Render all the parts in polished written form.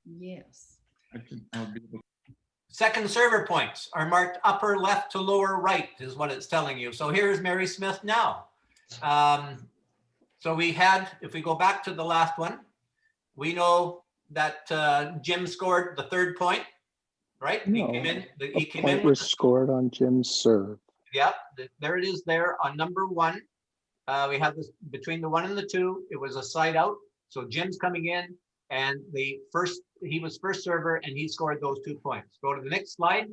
Yes. I'll be able. Second server points are marked upper left to lower right is what it's telling you. So here's Mary Smith now. So we had, if we go back to the last one, we know that Jim scored the third point, right? No, He came point in was scored on Jim's serve. Yep, there it is there on number one. We have this between the 1 and the 2. It was a side out. So Jim's coming in and he was first server and he scored those 2 points. Go to the next slide.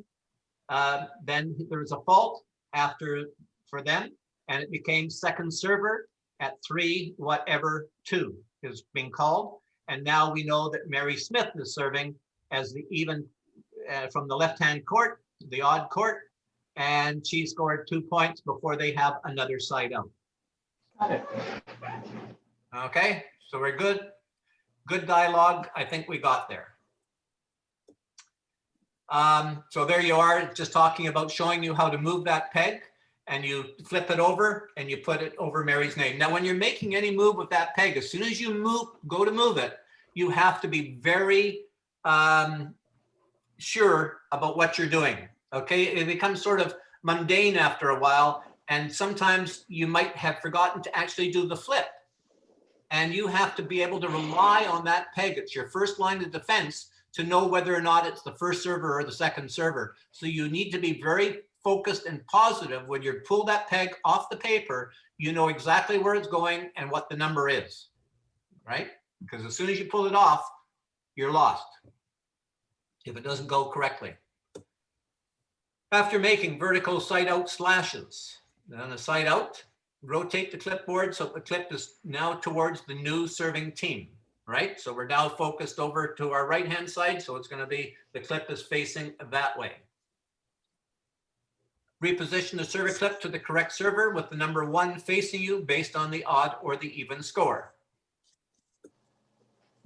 Then there was a fault for them and it became second server at 3 whatever 2 is being called. And now we know that Mary Smith is serving as the even from the left-hand court, the odd court, and she scored 2 points before they have another side out. Got it. Okay, so we're good. Good dialogue. I think we got there. So there you are, just talking about showing you how to move that peg, and you flip it over and you put it over Mary's name. Now, when you're making any move with that peg, as soon as you go to move it, you have to be very sure about what you're doing. Okay, it becomes sort of mundane after a while, and sometimes you might have forgotten to actually do the flip. And you have to be able to rely on that peg. It's your first line of defense to know whether or not it's the first server or the second server. So you need to be very focused and positive when you pull that peg off the paper. You know exactly where it's going and what the number is, right? Because as soon as you pull it off, you're lost if it doesn't go correctly. After making vertical side out slashes, then a side out, rotate the clipboard so the clip is now towards the new serving team, right? So we're now focused over to our right-hand side, so it's going to be, the clip is facing that way. Reposition the server clip to the correct server with the number 1 facing you based on the odd or the even score.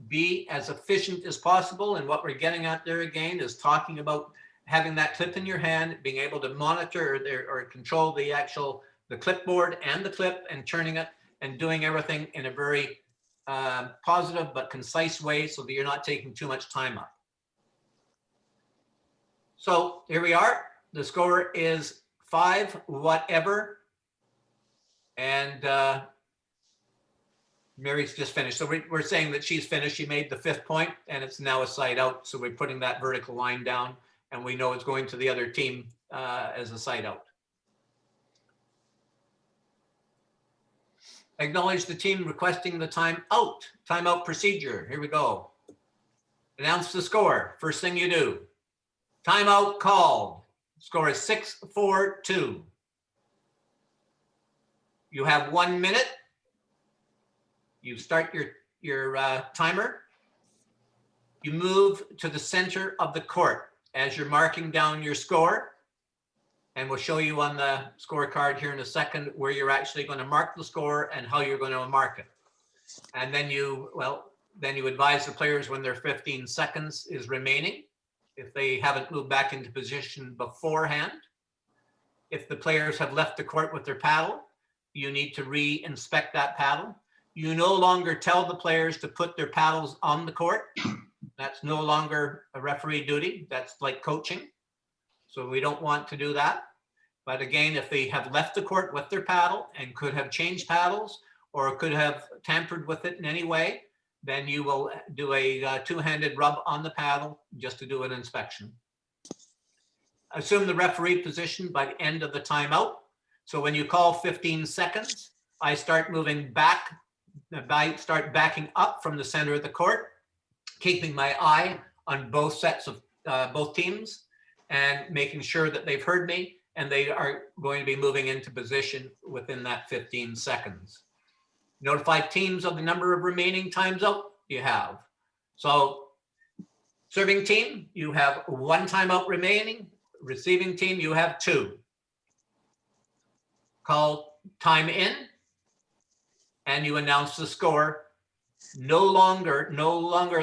Be as efficient as possible, and what we're getting at there again is talking about having that clip in your hand, being able to monitor or control the clipboard and the clip and turning it and doing everything in a very positive but concise way so that you're not taking too much time up. So here we are. The score is 5 whatever. And Mary's just finished. So we're saying that she's finished. She made the 5th point and it's now a side out. So we're putting that vertical line down and we know it's going to the other team as a side out. Acknowledge the team requesting the timeout. Timeout procedure. Here we go. Announce the score. First thing you do. Timeout called. Score is 6-4-2. You have 1 minute. You start your timer. You move to the center of the court as you're marking down your score. And we'll show you on the scorecard here in a second where you're actually going to mark the score and how you're going to mark it. And then you advise the players when their 15 seconds is remaining, if they haven't moved back into position beforehand. If the players have left the court with their paddle, you need to re-inspect that paddle. You no longer tell the players to put their paddles on the court. That's no longer a referee duty. That's like coaching. So we don't want to do that. But again, if they have left the court with their paddle and could have changed paddles or could have tampered with it in any way, then you will do a two-handed rub on the paddle just to do an inspection. Assume the referee position by the end of the timeout. So when you call 15 seconds, I start moving back, start backing up from the center of the court, keeping my eye on both sets of both teams and making sure that they've heard me and they are going to be moving into position within that 15 seconds. Notify teams of the number of remaining times out you have. So serving team, you have 1 timeout remaining. Receiving team, you have 2. Call time in and you announce the score no longer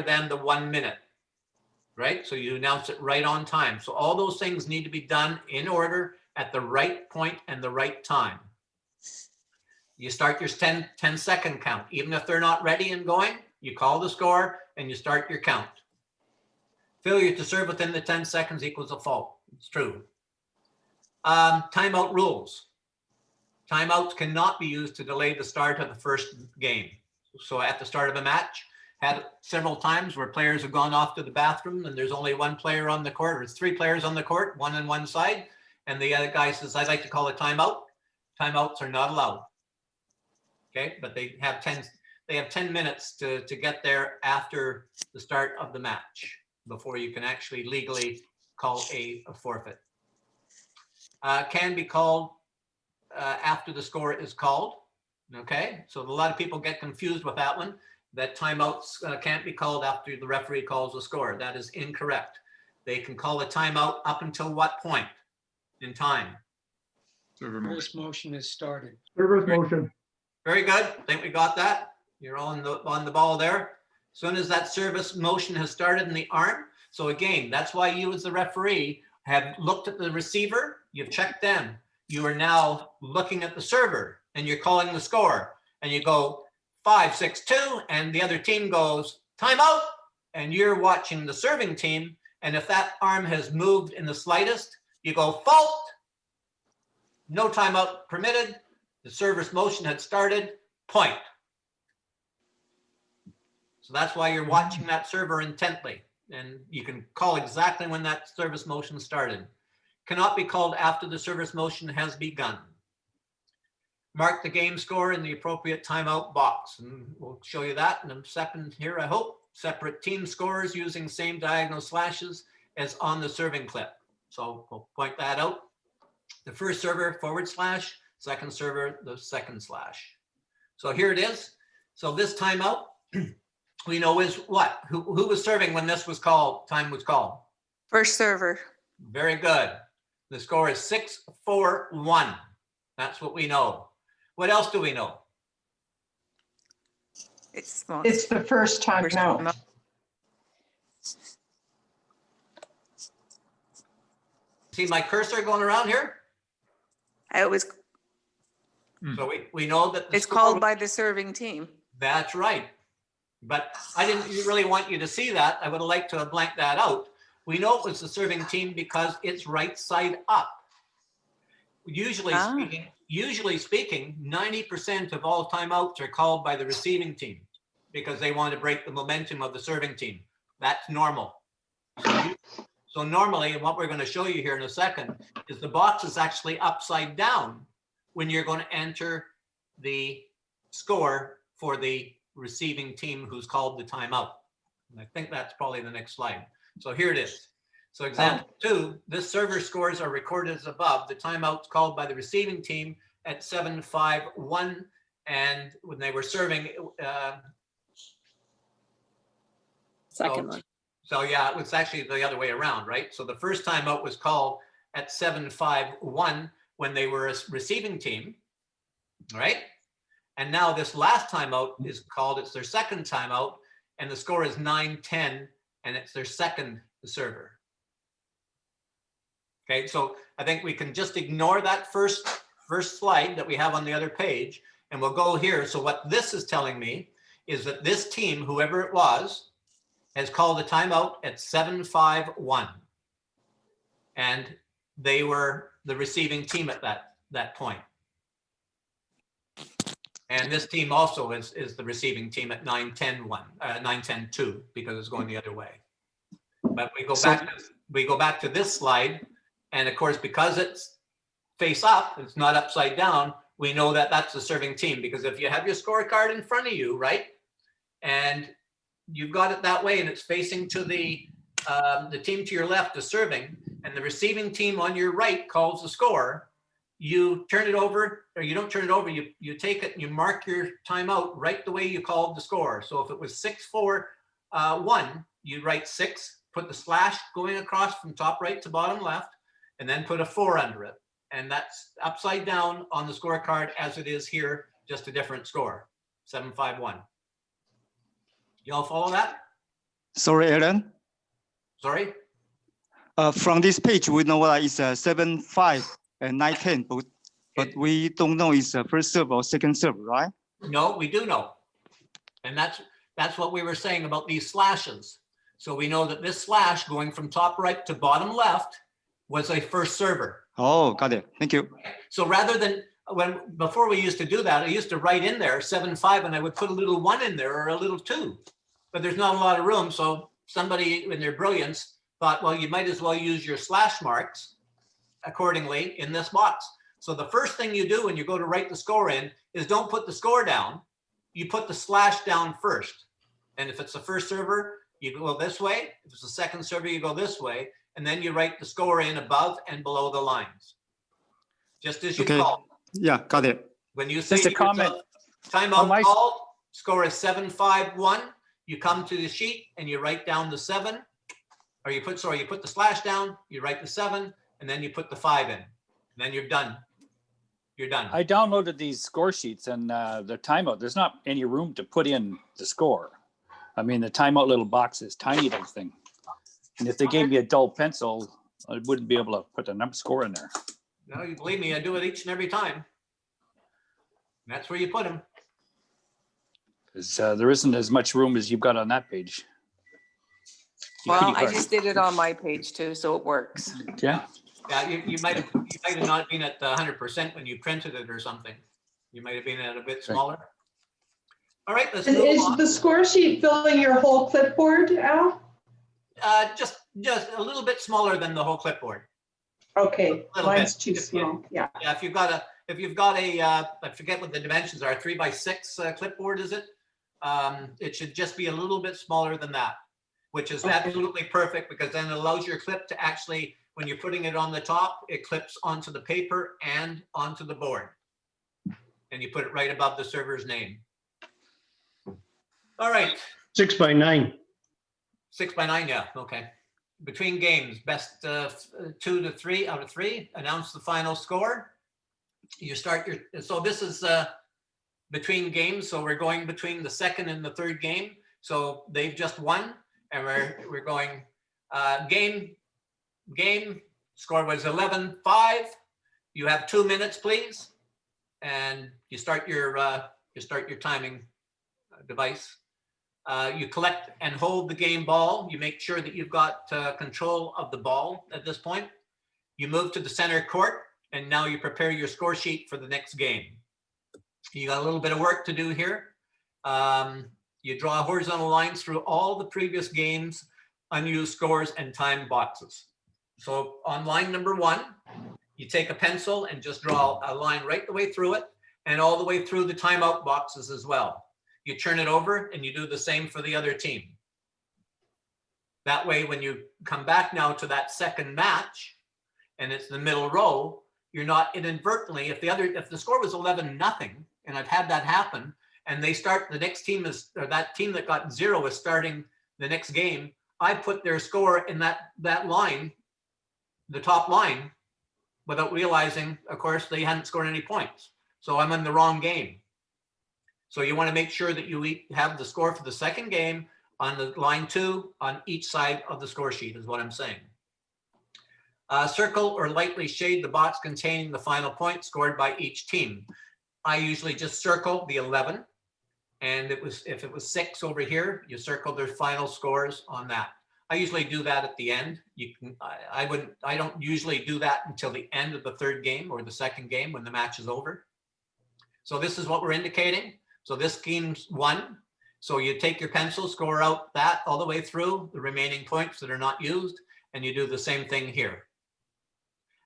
than the 1 minute, right? So you announce it right on time. So all those things need to be done in order at the right point and the right time. You start your 10-second count. Even if they're not ready and going, you call the score and you start your count. Failure to serve within the 10 seconds equals a fault. It's true. Timeout rules. Timeouts cannot be used to delay the start of the first game. So at the start of a match, had several times where players have gone off to the bathroom and there's only one player on the court, or it's 3 players on the court, one on one side, and the other guy says, I'd like to call a timeout. Timeouts are not allowed. Okay, but they have 10 minutes to get there after the start of the match before you can actually legally call a forfeit. Can be called after the score is called. Okay, so a lot of people get confused with that one, that timeouts can't be called after the referee calls a score. That is incorrect. They can call a timeout up until what point in time? Server motion. First motion is started. Server's motion. Very good. I think we got that. You're on the ball there. As soon as that service motion has started in the arm. So again, that's why you as the referee have looked at the receiver. You've checked them. You are now looking at the server and you're calling the score. And you go 5-6-2, and the other team goes timeout, and you're watching the serving team. And if that arm has moved in the slightest, you go fault. No timeout permitted. The service motion had started, point. So that's why you're watching that server intently. And you can call exactly when that service motion started. Cannot be called after the service motion has begun. Mark the game score in the appropriate timeout box. And we'll show you that in a second here, I hope. Separate team scores using same diagonal slashes as on the serving clip. So we'll point that out. The first server /, second server, the second slash. So here it is. So this timeout, we know is what? Who was serving when this was called, time was called? First server. Very good. The score is 6-4-1. That's what we know. What else do we know? It's small. It's the first time First out. timeout. See my cursor going around here? It was, So we know that the it's score called was- by the serving team. That's right. But I didn't really want you to see that. I would have liked to have blanked that out. We know it was the serving team because it's right side up. Usually speaking, 90% of all timeouts are called by the receiving team because they want to break the momentum of the serving team. That's normal. So normally, what we're going to show you here in a second is the box is actually upside down when you're going to enter the score for the receiving team who's called the timeout. And I think that's probably the next slide. So here it is. So example 2, this server scores are recorded as above. The timeout's called by the receiving team at 7-5-1. And when they were serving, Second one. so yeah, it was actually the other way around, right? So the first timeout was called at 7-5-1 when they were a receiving team, right? And now this last timeout is called, it's their second timeout, and the score is 9-10, and it's their second server. Okay, so I think we can just ignore that first slide that we have on the other page, and we'll go here. So what this is telling me is that this team, whoever it was, has called a timeout at 7-5-1. And they were the receiving team at that point. And this team also is the receiving team at 9-10-1, 9-10-2, because it's going the other way. But we go back to this slide, and of course, because it's face up, it's not upside down, we know that that's the serving team, because if you have your scorecard in front of you, right, and you've got it that way, and it's facing to the team to your left is serving, and the receiving team on your right calls the score, you turn it over, or you don't turn it over, you take it and you mark your timeout right the way you called the score. So if it was 6-4-1, you write 6, put the slash going across from top right to bottom left, and then put a 4 under it. And that's upside down on the scorecard as it is here, just a different score, 7-5-1. You all follow that? Sorry, Aaron. Sorry? From this page, we know what is 7-5 and 9-10, but we don't know it's first serve or second serve, right? No, we do know. And that's what we were saying about these slashes. So we know that this slash going from top right to bottom left was a first server. Oh, got it. Thank you. So rather than before we used to do that, I used to write in there 7-5 and I would put a little 1 in there or a little 2, but there's not a lot of room. So somebody in their brilliance thought, well, you might as well use your slash marks accordingly in this box. So the first thing you do when you go to write the score in is don't put the score down. You put the slash down first. And if it's the first server, you go this way. If it's the second server, you go this way. And then you write the score in above and below the lines. Just as you Okay. call. Yeah, got it. When you say Just a to yourself, comment. timeout On my- called, score is 7-5-1. You come to the sheet and you write down the 7, or you put the slash down, you write the 7, and then you put the 5 in. And then you're done. You're done. I downloaded these score sheets and the timeout. There's not any room to put in the score. I mean, the timeout little box is tiny, that thing. And if they gave me a dull pencil, I wouldn't be able to put the number score in there. No, you believe me, I do it each and every time. And that's where you put them. 'Cause, there isn't as much room as you've got on that page. Well, I just did it on my page too, so it works. Yeah. Yeah, you might have not been at 100% when you printed it or something. You might have been at a bit smaller. All right, let's And move is on. the score sheet filling your whole clipboard, Al? Just a little bit smaller than the whole clipboard. Okay, Little mine's bit. too small, yeah. Yeah, if you've got a, I forget what the dimensions are, 3x6 clipboard, is it? It should just be a little bit smaller than that, which is Okay. absolutely perfect because then it allows your clip to actually, when you're putting it on the top, it clips onto the paper and onto the board. And you put it right above the server's name. All right, 6x9. 6x9, yeah, okay. Between games, best 2 to 3 out of 3, announce the final score. You start your, so this is between games, so we're going between the second and the third game. So they've just won, and we're going game, score was 11-5. You have 2 minutes, please. And you start your timing device. You collect and hold the game ball. You make sure that you've got control of the ball at this point. You move to the center court, and now you prepare your score sheet for the next game. You got a little bit of work to do here. You draw horizontal lines through all the previous games, unused scores, and time boxes. So on line number 1, you take a pencil and just draw a line right the way through it, and all the way through the timeout boxes as well. You turn it over and you do the same for the other team. That way, when you come back now to that second match and it's the middle row, you're not inadvertently, if the score was 11-0, and I've had that happen, and they start, the next team is, or that team that got 0 is starting the next game, I put their score in that line, the top line, without realizing, of course, they hadn't scored any points. So I'm in the wrong game. So you want to make sure that you have the score for the second game on the line 2 on each side of the score sheet is what I'm saying. Circle or lightly shade the box containing the final point scored by each team. I usually just circle the 11, and if it was 6 over here, you circle their final scores on that. I usually do that at the end. I don't usually do that until the end of the third game or the second game when the match is over. So this is what we're indicating. So this game's won. So you take your pencil, score out that all the way through the remaining points that are not used, and you do the same thing here.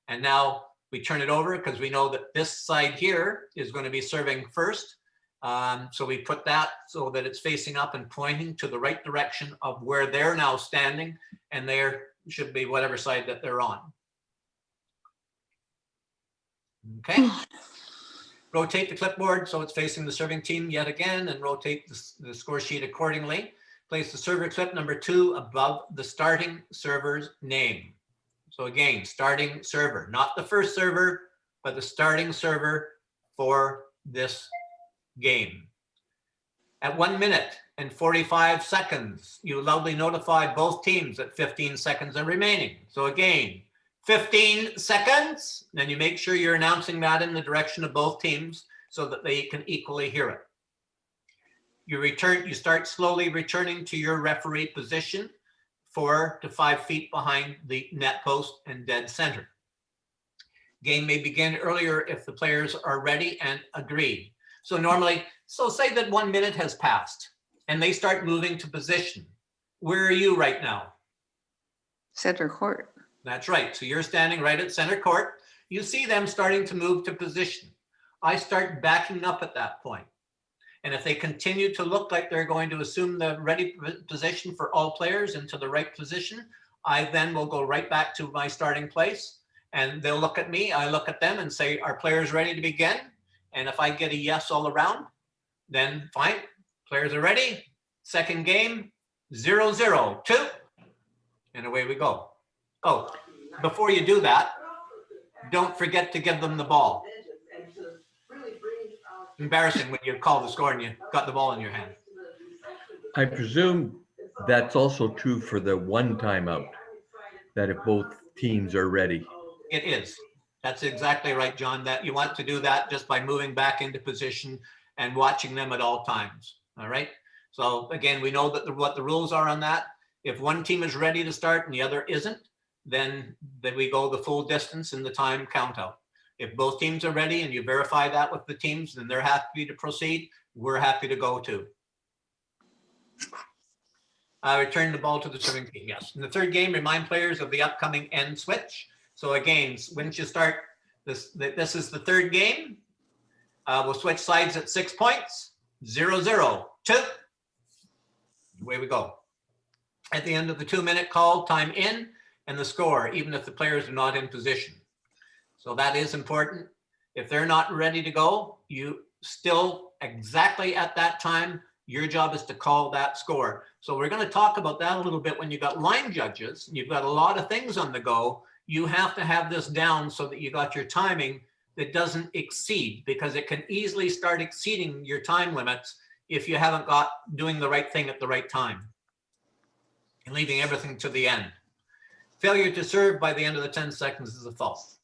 And now we turn it over because we know that this side here is going to be serving first. So we put that so that it's facing up and pointing to the right direction of where they're now standing, and there should be whatever side that they're on. Okay. Rotate the clipboard so it's facing the serving team yet again, and rotate the score sheet accordingly. Place the server clip number 2 above the starting server's name. So again, starting server, not the first server, but the starting server for this game. At 1 minute and 45 seconds, you loudly notify both teams that 15 seconds are remaining. So again, 15 seconds, then you make sure you're announcing that in the direction of both teams so that they can equally hear it. You start slowly returning to your referee position. 4 to 5 feet behind the net post and dead center. Game may begin earlier if the players are ready and agreed. So normally, so say that 1 minute has passed and they start moving to position. Where are you right now? Center court. That's right. So you're standing right at center court. You see them starting to move to position. I start backing up at that point. And if they continue to look like they're going to assume the ready position for all players into the right position, I then will go right back to my starting place and they'll look at me, I look at them and say, are players ready to begin? And if I get a yes all around, then fine, players are ready. Second game, 0-0, 2, and away we go. Oh, before you do that, don't forget to give them the ball. Embarrassing when you call the score and you got the ball in your hand. I presume that's also true for the one timeout, that if both teams are ready. It is. That's exactly right, John, that you want to do that just by moving back into position and watching them at all times. All right. So again, we know that what the rules are on that. If one team is ready to start and the other isn't, then we go the full distance in the time count out. If both teams are ready and you verify that with the teams, then they're happy to proceed. We're happy to go too. I return the ball to the serving team. Yes. In the third game, remind players of the upcoming end switch. So again, once you start this is the third game. We'll switch sides at 6 points. 0-0, 2. Away we go. At the end of the 2-minute call, time in and the score, even if the players are not in position. So that is important. If they're not ready to go, you still exactly at that time, your job is to call that score. So we're going to talk about that a little bit when you've got line judges and you've got a lot of things on the go. You have to have this down so that you got your timing that doesn't exceed, because it can easily start exceeding your time limits if you haven't got doing the right thing at the right time and leaving everything to the end. Failure to serve by the end of the 10 seconds is a fault.